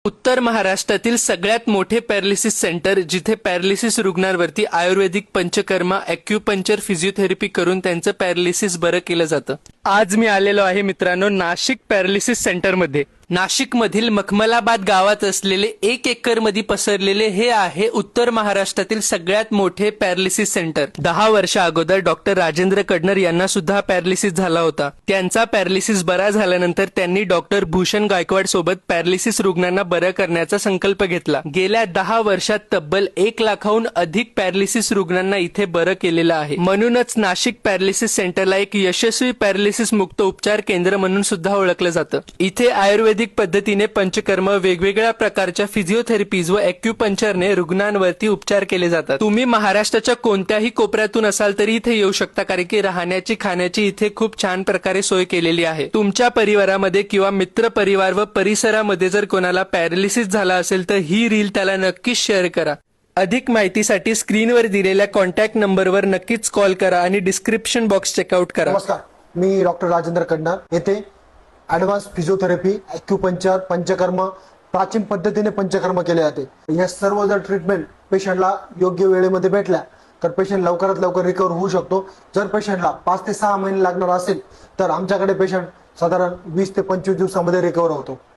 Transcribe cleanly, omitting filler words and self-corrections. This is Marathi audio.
उत्तर महाराष्ट्रातील सगळ्यात मोठे पॅरालिसिस सेंटर, जिथे पॅरालिसिस रुग्णांवरती आयुर्वेदिक पंचकर्मा, ॲक्युपंक्चर, फिजिओथेरपी करून त्यांचं पॅरालिसिस बरं केलं जातं। आज मी आलेलो आहे मित्रांनो नाशिक पॅरालिसिस सेंटरमध्ये। नाशिकमधील मखमलाबाद गावात असलेले 1 एकर मध्ये पसरलेले हे आहे उत्तर महाराष्ट्रातील सगळ्यात मोठे पॅरालिसिस सेंटर। 10 वर्ष अगोदर डॉक्टर राजेंद्र कडनर यांना सुद्धा पॅरालिसिस झाला होता। त्यांचा पॅरालिसिस बरा झाल्यानंतर त्यांनी डॉक्टर भूषण गायकवाड सोबत पॅरालिसिस रुग्णांना बरं करण्याचा संकल्प घेतला। गेल्या 10 वर्षात तब्बल 1 लाखाहून अधिक पॅरालिसिस रुग्णांना इथे बरं केलेलं आहे। म्हणूनच नाशिक पॅरालिसिस सेंटरला एक यशस्वी पॅरालिसिस मुक्त उपचार केंद्र म्हणून सुद्धा ओळखलं जातं। इथे आयुर्वेदिक पद्धतीने पंचकर्म, वेगवेगळ्या प्रकारच्या फिजिओथेरपीज व ॲक्युपंक्चरने रुग्णांवरती उपचार केले जातात। तुम्ही महाराष्ट्राच्या कोणत्याही कोपऱ्यातून असाल तरी इथे येऊ शकता, कारण की राहण्याची, खाण्याची इथे खूप छान प्रकारे सोय केलेली आहे। तुमच्या परिवारामध्ये किंवा मित्र परिवार व परिसरामध्ये जर कोणाला पॅरालिसिस झाला असेल तर ही रील त्याला नक्कीच शेअर करा। अधिक माहितीसाठी स्क्रीनवर दिलेल्या कॉन्टॅक्ट नंबरवर नक्कीच कॉल करा आणि डिस्क्रिप्शन बॉक्स चेकआउट करा। नमस्कार, मी डॉक्टर राजेंद्र कडनर। येथे ॲडव्हान्स फिजिओथेरपी, ॲक्युपंक्चर, पंचकर्म, प्राचीन पद्धतीने पंचकर्म केले जाते। या सर्व जर ट्रीटमेंट पेशंटला योग्य वेळेमध्ये भेटल्या तर पेशंट लवकरात लवकर रिकवर होऊ शकतो। जर पेशंटला 5 ते 6 महिने लागणार असेल तर आमच्याकडे पेशंट साधारण 20 ते 25 दिवसांमध्ये रिकवर होतो।